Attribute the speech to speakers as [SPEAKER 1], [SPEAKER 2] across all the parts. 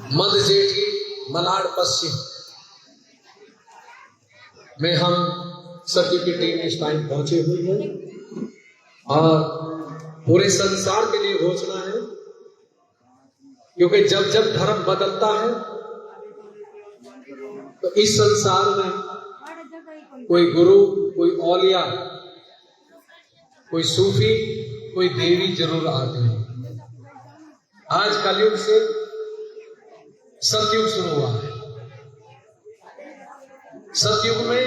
[SPEAKER 1] मध्य जेठी मलाड पश्चिम में हम सत्य की टीम इस टाइम पहुंचे हुए हैं और पूरे संसार के लिए घोषणा है, क्योंकि जब जब धर्म बदलता है तो इस संसार में कोई गुरु, कोई औलिया, कोई सूफी, कोई देवी जरूर आते हैं। आज कलयुग से सतयुग शुरू हुआ है। सतयुग में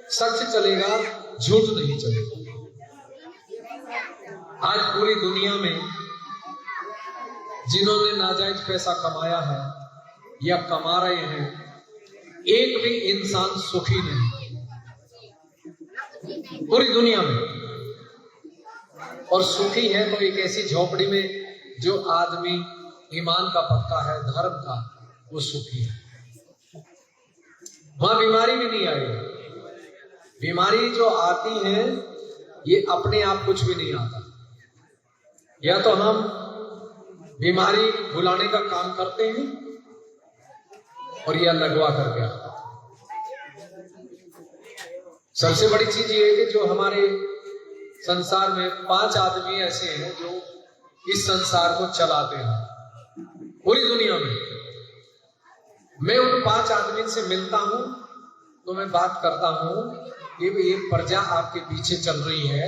[SPEAKER 1] सच चलेगा, झूठ नहीं चलेगा। आज पूरी दुनिया में जिन्होंने नाजायज पैसा कमाया है या कमा रहे हैं, एक भी इंसान सुखी नहीं पूरी दुनिया में। और सुखी है तो एक ऐसी झोपड़ी में जो आदमी ईमान का पक्का है, धर्म का, वो सुखी है। वहां बीमारी भी नहीं आएगी। बीमारी जो आती है ये अपने आप कुछ भी नहीं आता। या तो हम बीमारी भुलाने का काम करते हैं और या लगवा करके आता है। सबसे बड़ी चीज ये है कि जो हमारे संसार में 5 आदमी ऐसे हैं जो इस संसार को चलाते हैं पूरी दुनिया में। मैं उन 5 आदमी से मिलता हूं तो मैं बात करता हूं कि ये प्रजा आपके पीछे चल रही है,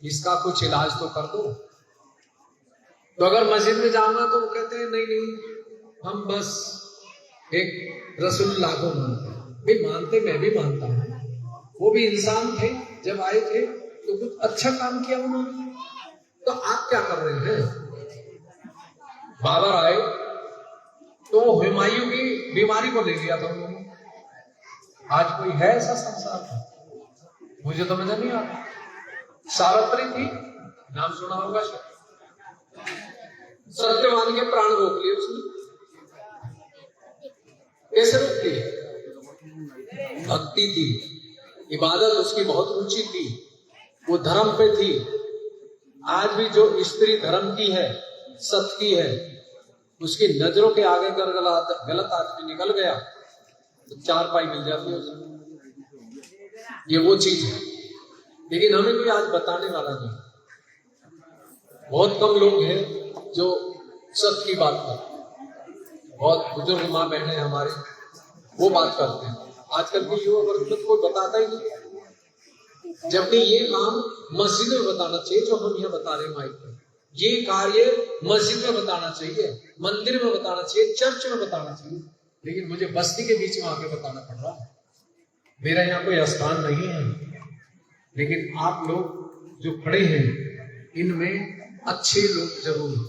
[SPEAKER 1] इसका कुछ इलाज तो कर दो। तो अगर मस्जिद में जाऊंगा तो वो कहते हैं नहीं नहीं, हम बस एक रसूलुल्लाह को मानते हैं। भी मानते, मैं भी मानता हूं। वो भी इंसान थे, जब आए थे तो कुछ अच्छा काम किया उन्होंने। तो आप क्या कर रहे हैं? बाबर आए तो हुमायूं की बीमारी को ले लिया था उन्होंने। आज कोई है ऐसा संसार में? मुझे तो मजा नहीं आता। सावित्री थी, नाम सुना होगा शायद। सत्यवान के प्राण रोक लिए उसने। कैसे रोक लिए? भक्ति थी, इबादत उसकी बहुत रुचि थी, वो धर्म पे थी। आज भी जो स्त्री धर्म की है, सत्य की है, उसकी नजरों के आगे अगर गलत आदमी निकल गया तो 4 पाई मिल जाती है उसे। ये वो चीज है। लेकिन हमें कोई आज बताने वाला नहीं। बहुत कम लोग हैं जो सत्य की बात करते हैं। बहुत बुजुर्ग माँ बहनें हमारे वो बात करते हैं। आजकल के युवा वर्ग में कोई बताता ही नहीं। जबकि ये काम मस्जिद में बताना चाहिए, जो हम यहाँ बता रहे हैं माइक में। ये कार्य मस्जिद में बताना चाहिए, मंदिर में बताना चाहिए, चर्च में बताना चाहिए। लेकिन मुझे बस्ती के बीच में आके बताना पड़ रहा है। मेरा यहाँ कोई स्थान नहीं है, लेकिन आप लोग जो खड़े हैं इनमें अच्छे लोग जरूर हैं।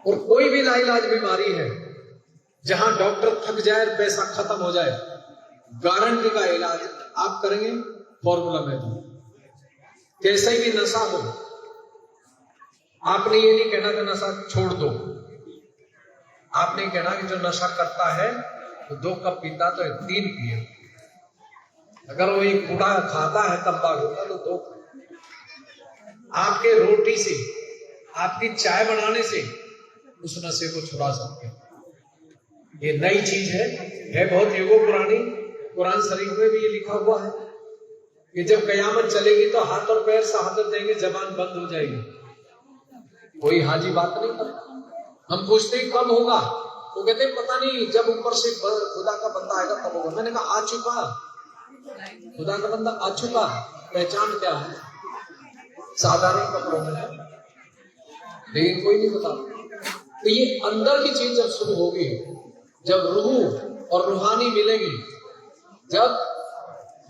[SPEAKER 1] और कोई भी लाइलाज बीमारी है जहां डॉक्टर थक जाए, पैसा खत्म हो जाए, गारंटी का इलाज आप करेंगे फॉर्मूला में। कैसे भी नशा हो, आपने ये नहीं कहना कि नशा छोड़ दो। आपने कहना कि जो नशा करता है तो 2 कप पीता तो 3 पिए। अगर वो एक कूड़ा खाता है, तंबाकू का, तो 2। आपके रोटी से, आपकी चाय बनाने से उस नशे को छुड़ा सकते हैं। ये नई चीज है बहुत युगों पुरानी। कुरान शरीफ में भी ये लिखा हुआ है कि जब कयामत चलेगी तो हाथ और पैर शहादत देंगे, जबान बंद हो जाएगी। कोई हाजी बात नहीं करता। हम पूछते ही कब होगा, वो कहते पता नहीं, जब ऊपर से खुदा का बंदा आएगा तब होगा। मैंने कहा आ चुका, खुदा का बंदा आ चुका। पहचान क्या है? साधारण कपड़ों में है, लेकिन कोई नहीं बताता। तो ये अंदर की चीज जब शुरू होगी, जब रूह और रूहानी मिलेगी, जब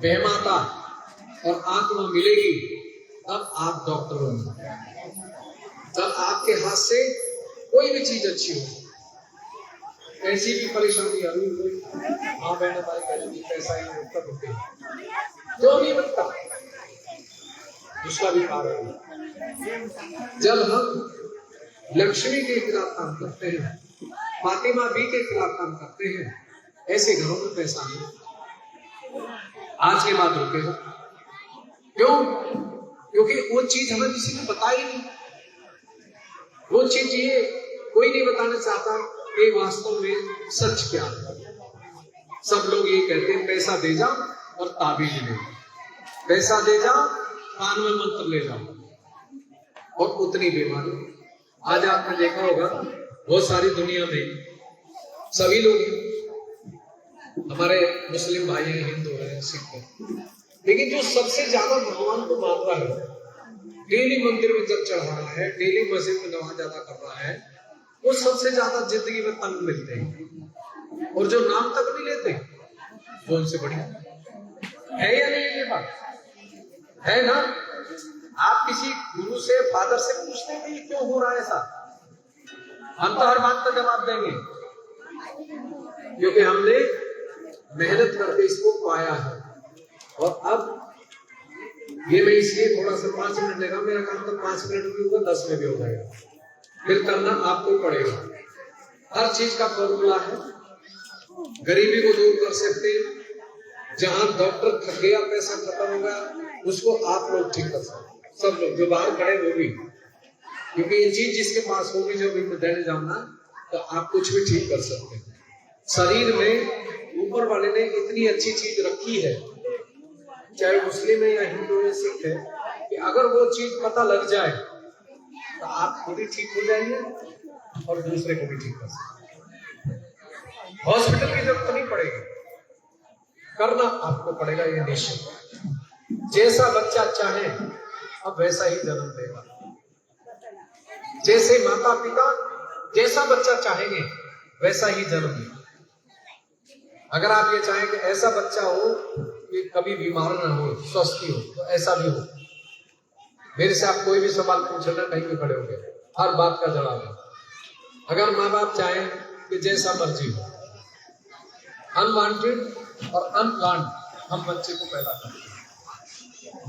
[SPEAKER 1] बेहमाता और आत्मा मिलेगी, तब आप डॉक्टर होंगे। तब आपके हाथ से कोई भी चीज अच्छी हो। ऐसी भी परेशानी अभी हुई, माँ बहन हमारे कहते पैसा ही उत्तर होते हैं, जो नहीं बनता उसका भी कारण है। जब हम लक्ष्मी के खिलाफ काम करते हैं, फातिमा बी के खिलाफ काम करते हैं, ऐसे घरों में पैसा नहीं आज के बाद रुकेगा। क्यों? क्योंकि वो चीज हमें किसी ने बताई नहीं। वो चीज ये कोई नहीं बताना चाहता कि वास्तव में सच क्या है। सब लोग ये कहते हैं पैसा दे जाओ और ताबीज ले जाओ, पैसा दे जाओ कान में मंत्र ले जाओ, और उतनी बीमारी। आज आपने देखा होगा बहुत सारी दुनिया में सभी लोग, हमारे मुस्लिम भाई हैं, हिंदू हैं, सिख हैं, लेकिन जो सबसे ज्यादा भगवान को मान रहा है, डेली मंदिर में जब चढ़ रहा है, डेली मस्जिद में नमाज अदा कर रहा है, वो सबसे ज्यादा जिंदगी में तंग मिलते हैं। और जो नाम तक नहीं लेते वो उनसे बढ़िया है। या नहीं ये बात है ना? आप किसी गुरु से, फादर से पूछते हैं कि क्यों हो रहा है ऐसा, हम तो हर बात का जवाब देंगे, क्योंकि हमने मेहनत करके इसको पाया है। और अब ये मैं इसलिए थोड़ा सा 5 मिनट लेगा, मेरा काम तो 5 मिनट भी होगा, 10 में भी हो जाएगा, फिर करना आपको पड़ेगा। हर चीज का फॉर्मूला है, गरीबी को दूर कर सकते हैं। जहां डॉक्टर थक गया, पैसा खत्म होगा, उसको आप लोग ठीक कर सकते, सब लोग जो बाहर खड़े वो भी, क्योंकि ये चीज जिसके पास होगी, जो भी देने जाना, तो आप कुछ भी ठीक कर सकते हैं। शरीर में ऊपर वाले ने इतनी अच्छी चीज रखी है, चाहे मुस्लिम है या हिंदू है, सिख है, कि अगर वो चीज पता लग जाए तो आप खुद ही ठीक हो जाएंगे और दूसरे को भी ठीक कर सकते। हॉस्पिटल की जरूरत नहीं पड़ेगी, करना आपको पड़ेगा ये निश्चित। जैसा बच्चा चाहे अब वैसा ही जन्म देगा, जैसे माता पिता जैसा बच्चा चाहेंगे वैसा ही जन्म देगा। अगर आप ये चाहें कि ऐसा बच्चा हो कि कभी बीमार ना हो, स्वस्थ हो, तो ऐसा भी हो। मेरे से आप कोई भी सवाल पूछना, कहीं भी खड़े होंगे, हर बात का जवाब है। अगर माँ बाप चाहें कि जैसा मर्जी हो, अनवांटेड और अनप्लान्ड हम बच्चे को पैदा करते हैं,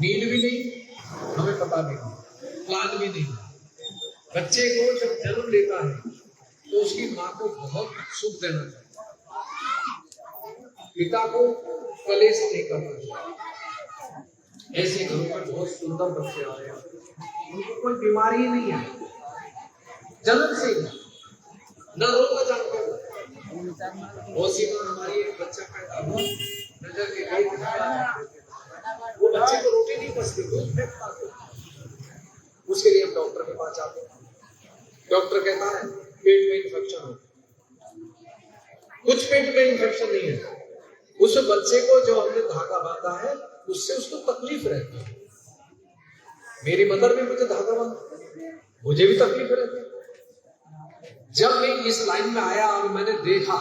[SPEAKER 1] नीड भी नहीं, हमें पता भी नहीं, प्लान भी नहीं। बच्चे को जब जन्म लेता है तो उसकी माँ को बहुत सुख देना चाहिए, पिता को कलेश नहीं करना चाहिए। ऐसे घरों में बहुत सुंदर बच्चे आ रहे हैं, उनको कोई बीमारी ही नहीं है, जन्म से न रोग जानते हो। हमारी एक बच्चा पैदा हुआ, नजर के कई, वो बच्चे को रोटी नहीं पचती, उसके लिए हम डॉक्टर के पास जाते हैं। डॉक्टर कहता है पेट में इंफेक्शन हो, कुछ पेट में इंफेक्शन नहीं है, उस बच्चे को जो हमने धागा बांधा है उससे उसको तकलीफ रहती है। मेरी मदर भी मुझे धागा बांधा, मुझे भी तकलीफ रहती है। जब मैं इस लाइन में आया और मैंने देखा,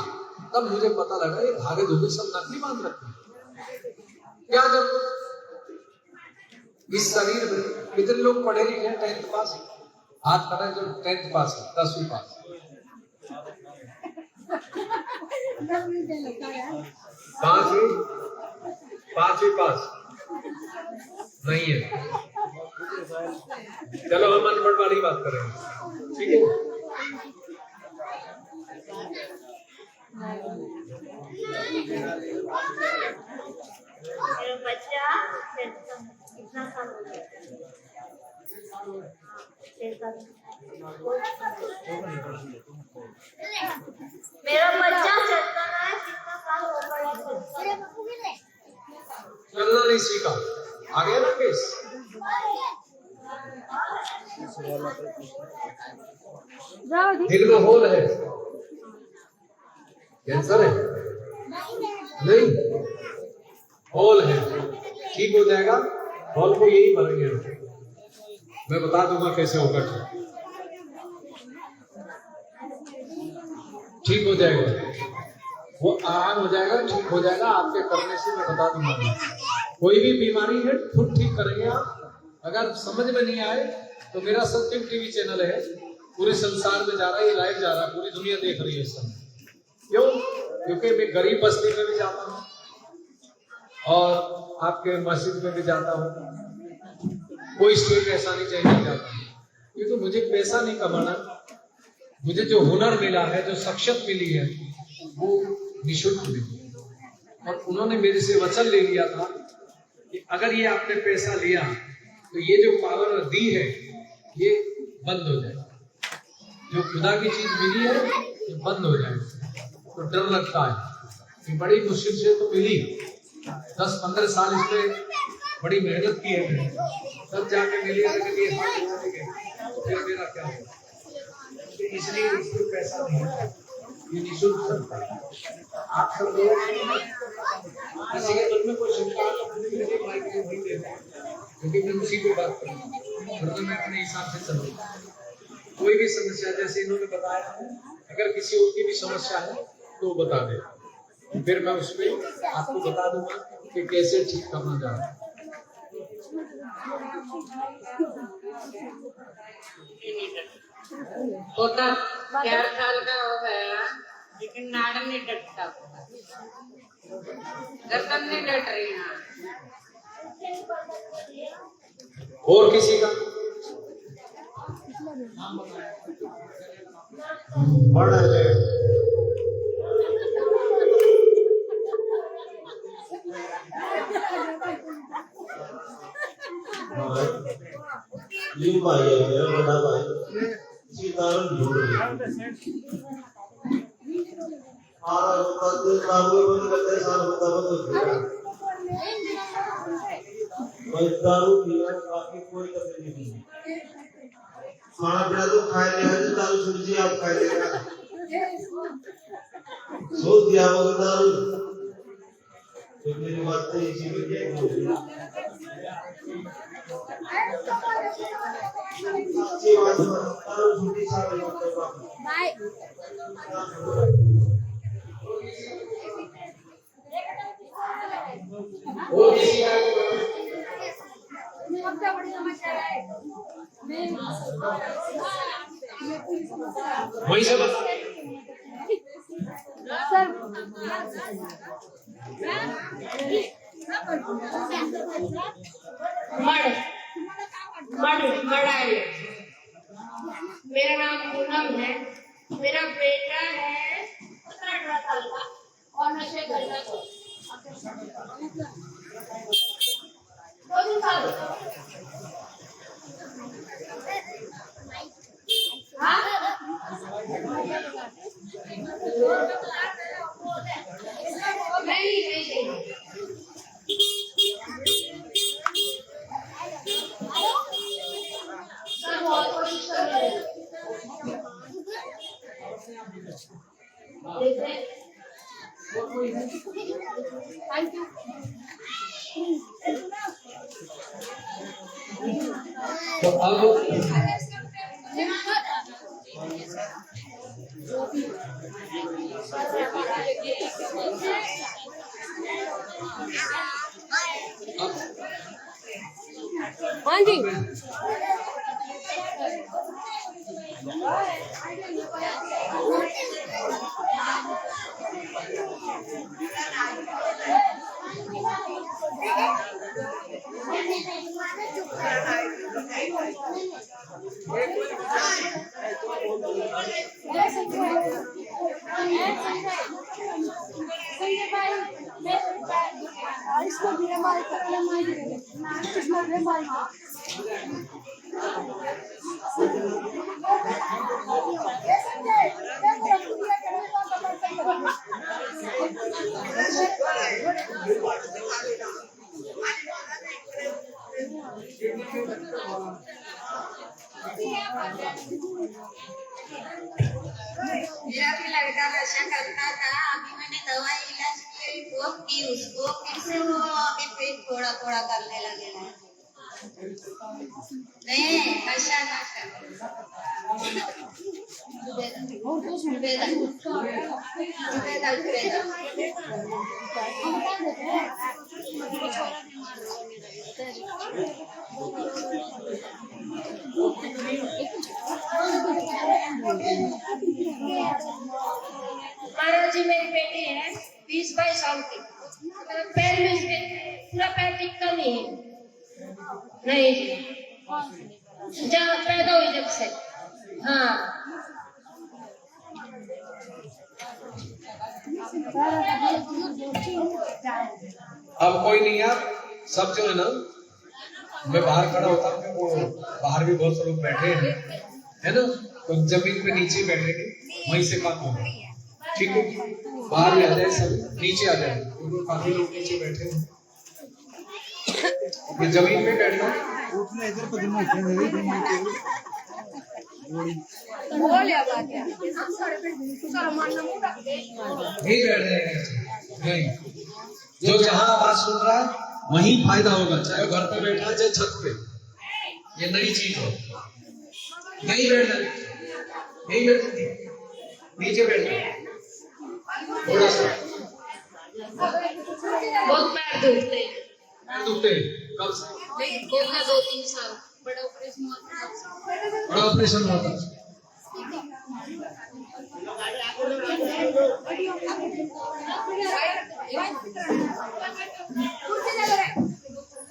[SPEAKER 1] तब मुझे पता लगा ये धागे धोगे सब नकली बांध रखते हैं। क्या जरूरत इस शरीर में? कितने लोग पढ़े लिखे हैं, 10th पास, हाथ कर रहे जो 10th पास है, 10वीं पास, 5वीं पास नहीं है। चलो हम अनपढ़ वाली बात करेंगे, ठीक है?
[SPEAKER 2] मेरा बच्चा कितना साल हो गया? मेरा बच्चा चलता है, कितना साल हो गया?
[SPEAKER 1] चलना नहीं सीखा, आ गया ना केस। दिल में होल है, कैंसर है नहीं, होल है, ठीक हो जाएगा। होल को यही भरेंगे, मैं बता दूंगा कैसे होगा, ठीक हो जाएगा, वो आराम हो जाएगा, ठीक हो जाएगा आपके करने से, मैं बता दूंगा। कोई भी बीमारी है खुद ठीक करेंगे आप। अगर समझ में नहीं आए तो मेरा सत्यम टीवी चैनल है, पूरे संसार में जा रहा है, ये लाइव जा रहा है, पूरी दुनिया देख रही है इस समय। क्यों? क्योंकि मैं गरीब बस्ती में भी जाता हूँ और आपके मस्जिद में भी जाता हूँ, कोई स्टेट ऐसा नहीं चाहिए जाता हूँ, क्योंकि मुझे पैसा नहीं कमाना, मुझे जो हुनर मिला है, जो शख्सियत मिली है, वो निःशुल्क मिली। और उन्होंने मेरे से वचन ले लिया था कि अगर ये आपने पैसा लिया तो ये जो पावर दी है ये बंद हो जाए। जो खुदा की चीज मिली है ये बंद हो जाए, तो डर लगता है कि बड़ी मुश्किल से तो मिली, 10-15 साल इस पे बड़ी मेहनत की है मैंने, तब जाके मिली, तो फिर मेरा क्या होगा? इसलिए इसमें पैसा नहीं है, ये निःशुल्क चलता है। आप सब लोग किसी के मन में कोई शंका है तो मुझे माइक में वही दे दें, क्योंकि मैं उसी पे बात करूँगा, वरना मैं अपने हिसाब से चलूँगा। कोई भी समस्या जैसे इन्होंने बताया, अगर किसी और की भी समस्या है तो बता दे, फिर मैं उस पर आपको बता दूंगा कि कैसे ठीक करना जा रहा है।
[SPEAKER 3] पोता 4 साल का हो गया, लेकिन नाड़ नहीं डटता, गर्दन नहीं डट रही है।
[SPEAKER 1] और किसी का
[SPEAKER 4] ये भाई है मेरा बड़ा भाई, इसी कारण ढूंढ रही बंद करते साल होता भाई, दारू पिया बाकी कोई तकलीफ नहीं, खाना पीना तो खाए ले, दारू छोड़ दी आप खाए लेगा, सोच दिया होगा दारू, तो मेरी बात तो इसी में क्या
[SPEAKER 1] वही से बता
[SPEAKER 2] मेरा नाम पूनम है, मेरा बेटा है 17-18 साल का और नशे करता है 2 साल। Thank you.
[SPEAKER 1] तो अब
[SPEAKER 2] हाँ जी,
[SPEAKER 3] मेरा भी लड़का नशा करता था, अभी मैंने दवाई इलाज की, वो की उसको, फिर से वो अभी फिर थोड़ा थोड़ा करने लगे हैं। नहीं नशा ना
[SPEAKER 2] महाराज जी मेरी बेटी है 20-22 साल की, पैर में इसके पूरा पैर टिकता नहीं है, नहीं जी, जहाँ पैदा हुई जब से। हाँ
[SPEAKER 1] अब कोई नहीं यार, सब जो है ना, मैं बाहर खड़ा होता हूँ, वो बाहर भी बहुत से लोग बैठे हैं, है ना, तो जमीन पे नीचे बैठेंगे, वहीं से काम होगा। ठीक है, बाहर आ जाए, सब नीचे आ जाए, क्योंकि काफी लोग नीचे बैठे हैं। ये जमीन पे बैठना है।
[SPEAKER 5] उठना इधर को दिन में
[SPEAKER 1] नहीं बैठ जाएगा, नहीं। जो जहां आवाज सुन रहा है वहीं फायदा होगा, चाहे घर पे बैठा है चाहे छत पे। ये नई चीज है। नहीं बैठना, नहीं बैठना, नीचे बैठना थोड़ा सा।
[SPEAKER 2] बहुत पैर दुखते हैं।
[SPEAKER 1] पैर दुखते हैं कब से?
[SPEAKER 2] हो गया 2-3 साल। बड़ा ऑपरेशन हुआ था।
[SPEAKER 1] बड़ा ऑपरेशन हुआ था।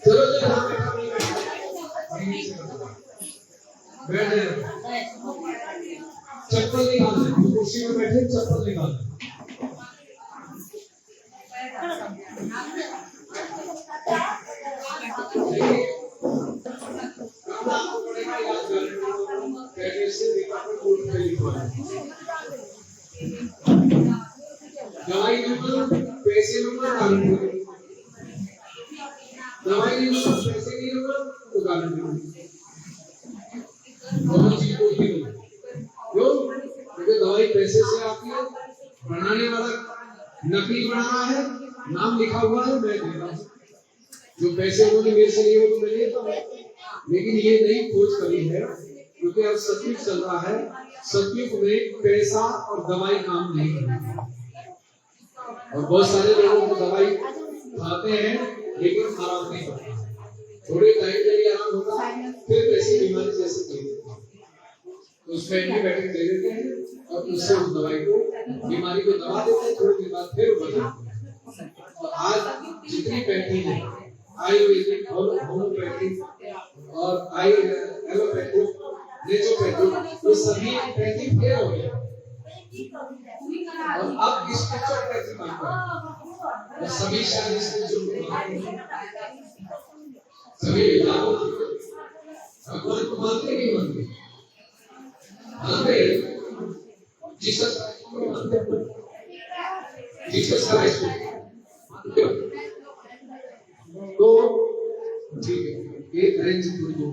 [SPEAKER 1] चलो बैठे, चप्पल निकाल दे, कुर्सी में बैठे चप्पल निकाल दे। दवाई लूंगा, पैसे लूंगा, गारंटी लूंगा। दवाई नहीं लूंगा, पैसे नहीं लूंगा, तो गारंटी लूंगा। दोनों चीज को ही लूंगा। क्यों? क्योंकि दवाई पैसे से आती है, बनाने वाला नकली बना रहा है, नाम लिखा हुआ है, मैं दे रहा हूँ। जो पैसे उन्होंने मेरे से लिए वो तो मैं लेता हूँ। लेकिन ये नई खोज करी है, क्योंकि अब सतयुग चल रहा है। सतयुग में पैसा और दवाई काम नहीं करती। और बहुत सारे लोगों को दवाई खाते हैं लेकिन आराम नहीं करते। थोड़े टाइम के लिए आराम होता है, फिर ऐसी बीमारी जैसे दे देते हैं, तो उसमें एंटीबायोटिक दे देते हैं और उससे उस दवाई को, बीमारी को दबा देते हैं। थोड़ी देर बाद फिर वो बढ़ जाती है। तो आज जितनी पैथी है, आयुर्वेदिक, होम्योपैथिक और एलोपैथिक, नेचुरोपैथिक, ये सभी पैथी फेल हो गए और अब इस पैथी काम कर रहे हैं। सभी शायद इससे जुड़ सभी भगवान को मानते नहीं मानते, मानते जीसस क्राइस्ट तो ठीक है। एक रेंज पूरी दो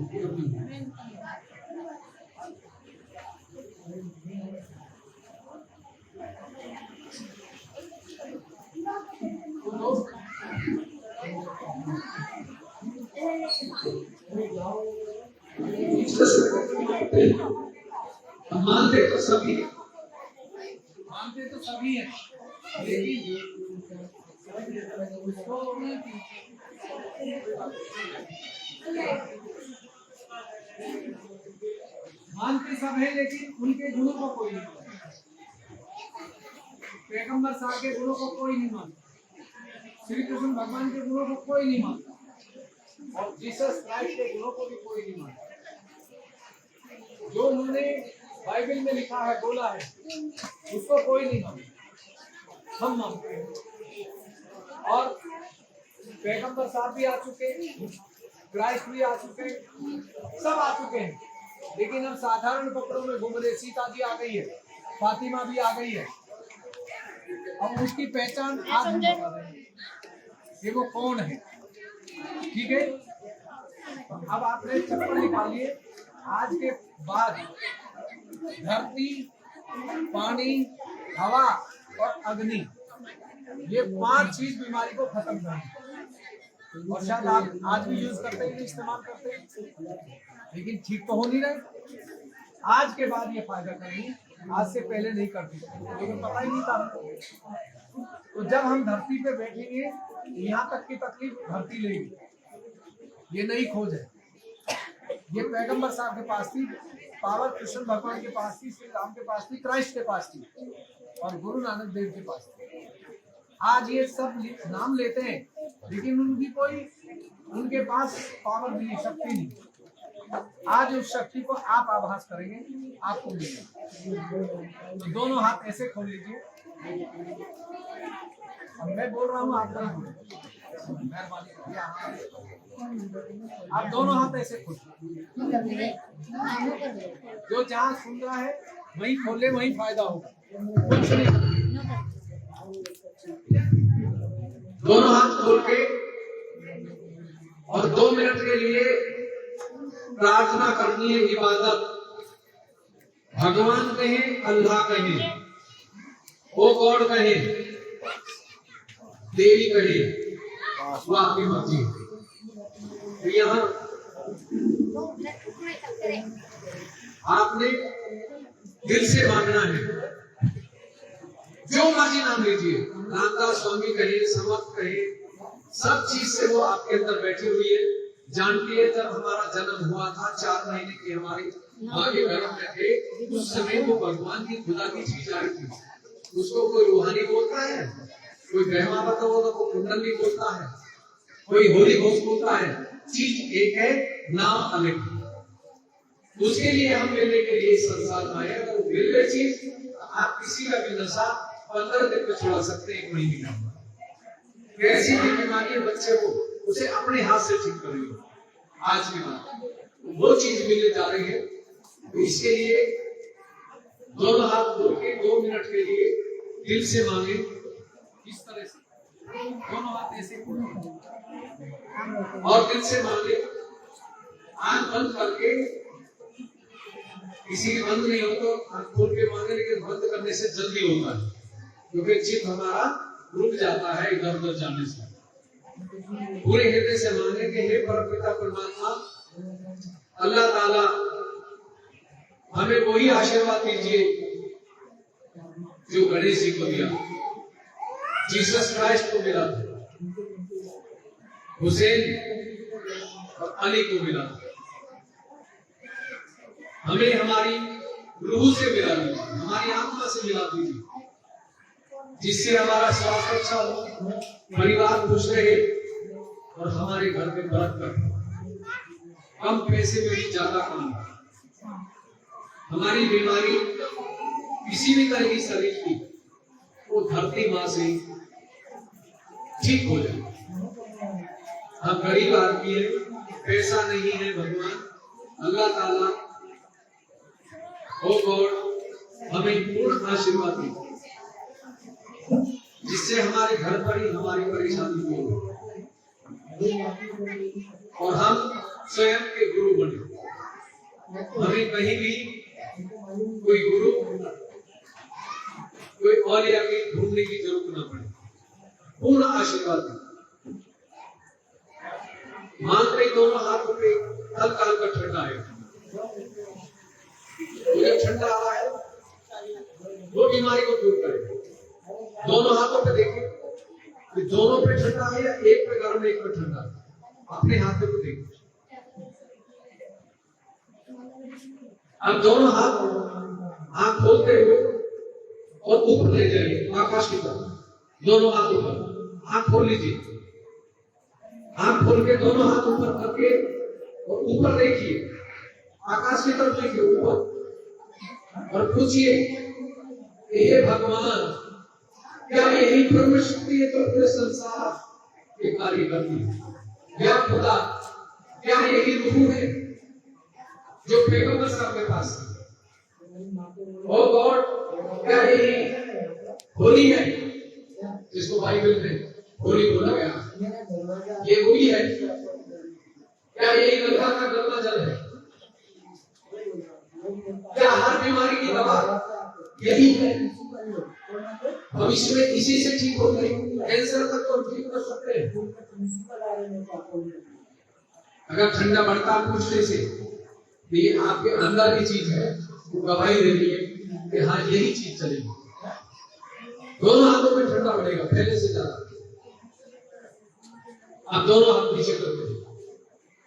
[SPEAKER 1] मानते तो सभी हैं, मानते तो सभी हैं, लेकिन मानते सब है लेकिन उनके गुणों को कोई नहीं मानता। पैगंबर साहब के गुणों को कोई नहीं मानता, श्री कृष्ण भगवान के गुणों को कोई नहीं मानता और जीसस क्राइस्ट के गुणों को भी कोई नहीं मानता। जो उन्होंने बाइबल में लिखा है, बोला है, उसको कोई नहीं मानता, हम मानते हैं। और पैगंबर साहब भी आ चुके, क्राइस्ट भी आ चुके, सब आ चुके हैं, लेकिन हम साधारण कपड़ों में घूम रहे। सीता जी आ गई है, फातिमा भी आ गई है, अब उसकी पहचान आज हम बता रहे हैं कि वो कौन है। ठीक है, अब आपने चप्पल निकालिए। आज के बाद धरती, पानी, हवा और अग्नि, ये 5 चीज बीमारी को खत्म करेंगे। और शायद आप आज भी यूज करते हैं, इस्तेमाल करते हैं, लेकिन ठीक तो हो नहीं रहे। आज के बाद ये फायदा करेंगे, आज से पहले नहीं करती, लेकिन पता ही नहीं था। तो जब हम धरती पे बैठेंगे, यहाँ तक की तकलीफ धरती लेगी। ये नई खोज है। ये पैगंबर साहब के पास थी, पावर कृष्ण भगवान के पास थी, श्री राम के पास थी, क्राइस्ट के पास थी और गुरु नानक देव के पास थी। आज ये सब नाम लेते हैं, लेकिन उनकी कोई, उनके पास पावर नहीं, शक्ति नहीं। आज उस शक्ति को आप आभास करेंगे, आपको मिलेगा। तो दोनों हाथ ऐसे खोल लीजिए। अब मैं बोल रहा हूँ, आप नहीं बोलिए। आप दोनों हाथ ऐसे खोलिए, जो जहाँ सुन रहा है वहीं खोले, वहीं फायदा होगा, कुछ नहीं। दोनों हाथ खोल के और 2 मिनट के लिए प्रार्थना करनी है, इबादत। भगवान कहें, अल्लाह कहें, ओ गॉड कहें, देवी कहें, वो आपकी मर्जी है। यहाँ आपने दिल से मांगना है, जो मर्जी नाम लीजिए, रामदास स्वामी कहे, समर्थ कहे, सब चीज से वो आपके अंदर बैठी हुई है, जानती है। जब हमारा जन्म हुआ था, 4 महीने की हमारी माँ के गर्भ में थे, उस समय वो भगवान की खुदा की चीज आई थी। उसको कोई रूहानी बोलता है, कोई ब्रह्मा बता बोलता, कोई कुंडली बोलता है, कोई होली घोष बोलता है। चीज एक है, नाम अलग। उसके लिए हम मिलने के लिए संसार में आए। अगर वो मिल गई चीज, आप किसी का भी नशा 15 दिन में छुड़ा सकते हैं, 1 महीने का। कैसी भी बीमारी है बच्चे को, उसे अपने हाथ से ठीक करेंगे। आज की बात वो चीज मिलने जा रही है। तो इसके लिए दोनों हाथ खोल के 2 मिनट के लिए दिल से मांगे। इस तरह से दोनों हाथ ऐसे खोले और दिल से मांगे, आंख बंद करके। किसी की बंद नहीं हो तो आंख खोल के मांगे, लेकिन बंद करने से जल्दी होता है, क्योंकि चित्त हमारा रुक जाता है इधर उधर जाने से। पूरे हृदय से मांगे कि हे परमपिता परमात्मा, अल्लाह ताला, हमें वही आशीर्वाद दीजिए जो गणेश जी को दिया, जीसस क्राइस्ट को मिला, हुसैन और अली को मिला। हमें हमारी रूह से मिला दीजिए, हमारी आत्मा से मिला दीजिए, जिससे हमारा स्वास्थ्य अच्छा हो, परिवार खुश रहे और हमारे घर में बरकत। कम पैसे में भी ज्यादा काम। हमारी बीमारी किसी भी तरह की शरीर की, वो धरती माँ से ठीक हो जाए। हम गरीब आदमी है, पैसा नहीं है, भगवान अल्लाह ताला, ओ गॉड, हमें पूर्ण आशीर्वाद दीजिए, जिससे हमारे घर पर ही हमारी परेशानी दूर हो और हम स्वयं के गुरु बने। हमें कहीं भी कोई गुरु, कोई औलिया की ढूंढने की जरूरत न पड़े। पूर्ण आशीर्वाद मांगते दोनों हाथों पे हल्का हल्का ठंडा है। जब ठंडा आ रहा है, वो बीमारी को दूर करे। दोनों हाथों पे देखें कि दोनों पे ठंडा है या एक पे गर्म, एक पे ठंडा। अपने हाथों को देखें। अब दोनों हाथ आंख खोलते हुए और ऊपर ले जाइए, आकाश की तरफ। दोनों हाथ ऊपर, आंख खोल लीजिए। आंख खोल के दोनों हाथ ऊपर करके और ऊपर देखिए, आकाश की तरफ देखिए, ऊपर, और पूछिए, हे भगवान, क्या यही ब्रह्म शक्ति है जो पूरे संसार के कार्य करती है? या खुदा, क्या यही रूह है जो पैगंबर साहब के पास है? ओ गॉड, क्या यही होली है जिसको बाइबल में होली बोला गया? ये वही है? क्या यही गंगा का गंगा जल है? क्या हर बीमारी की दवा यही है? भविष्य में इसी से ठीक हो गई, कैंसर तक तो ठीक कर सकते हैं। अगर ठंडा बढ़ता पूछने से, तो ये आपके अंदर की चीज है, वो गवाही दे रही है कि हाँ यही चीज चलेगी। दोनों हाथों में ठंडा बढ़ेगा पहले से ज्यादा। आप दोनों हाथ नीचे करके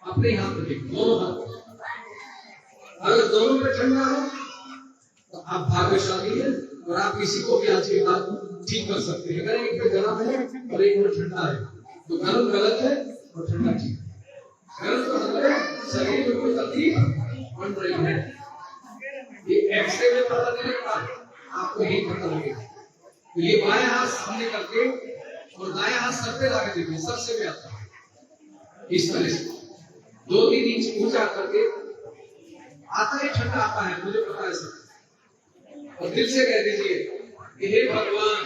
[SPEAKER 1] अपने हाथ में देखो, दोनों हाथ। अगर दोनों पे ठंडा हो तो आप भाग्यशाली हैं और आप किसी को भी आज के बाद ठीक कर सकते हैं। अगर एक पे गर्म है और एक पे ठंडा है, तो गर्म गलत है और ठंडा ठीक है। गर्म तो मतलब शरीर में कोई तकलीफ बन रही है, ये एक्सरे में पता नहीं लगता, आपको यही पता लगेगा। तो ये बाएं हाथ सामने करके और दाएं हाथ सर पे लाके देखिए, सर से भी आता है इस तरह से 2-3 इंच ऊंचा करके आता है, ठंडा आता है, मुझे पता है सर। और दिल से कह दीजिए कि हे भगवान,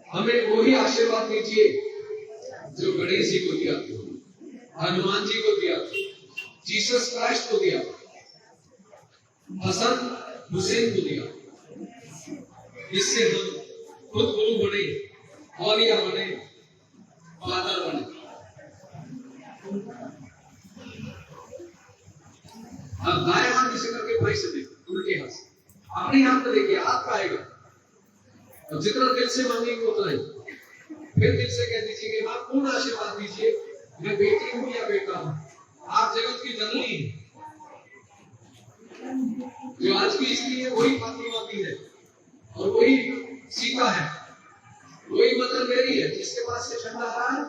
[SPEAKER 1] हमें वही आशीर्वाद दीजिए जो गणेश जी को दिया, हनुमान जी को दिया, जीसस क्राइस्ट को दिया, हसन हुसैन को दिया। इससे हम खुद गुरु बने, औलिया बने, फादर बने। अब दाएं हाथ इसे करके भाई से देखिए, उल्टे हाथ से अपने हाथ में देखिए, हाथ का आएगा। और जितना दिल से मांगेंगे उतना ही। फिर दिल से कह दीजिए कि मां पूर्ण आशीर्वाद दीजिए, मैं बेटी हूं या बेटा हूं, आप जगत की जननी है। जो आज की स्त्री है वही फातिमा की है, और वही सीता है, वही मदर मेरी है। जिसके पास से ठंडा आ रहा है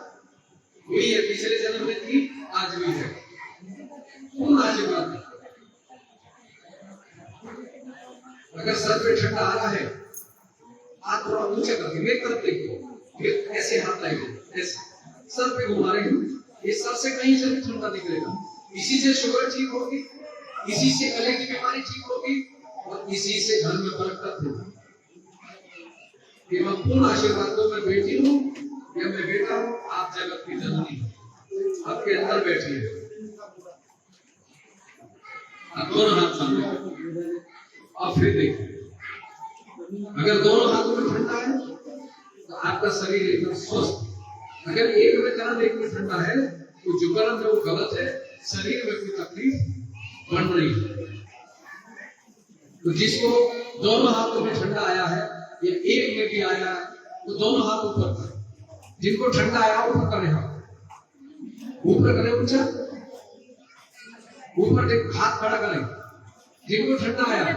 [SPEAKER 1] वही है, पिछले जन्म में थी, आज भी है। पूर्ण आशीर्वाद। अगर सर पे ठंडा आ रहा है, हाथ थोड़ा ऊंचा करके मेरी तरफ देखिए, फिर ऐसे हाथ लाएंगे, ऐसे सर पे घुमा रहे हैं। ये सर से कहीं से भी ठंडा निकलेगा। इसी से शुगर ठीक होगी, इसी से गले की बीमारी ठीक होगी, और इसी से घर में बरकत होगी। ये मैं पूर्ण आशीर्वाद दो, मैं बेटी हूँ या मैं बेटा हूँ, आप जगत की जननी हो, आपके अंदर बैठी है। अब दोनों हाथ सामने, और फिर देखिए, अगर दोनों हाथों में ठंडा है तो आपका शरीर एकदम स्वस्थ। अगर एक में गर्म एक में ठंडा है तो जो गर्म है वो गलत है, शरीर में कोई तकलीफ बन रही है। तो जिसको दोनों हाथों में ठंडा आया है या एक में भी आया है तो दोनों हाथ ऊपर करें। जिनको ठंडा आया ऊपर करें, हाथ ऊपर करें, ऊंचा ऊपर, हाथ खड़ा करें। जिनको ठंडा आया है,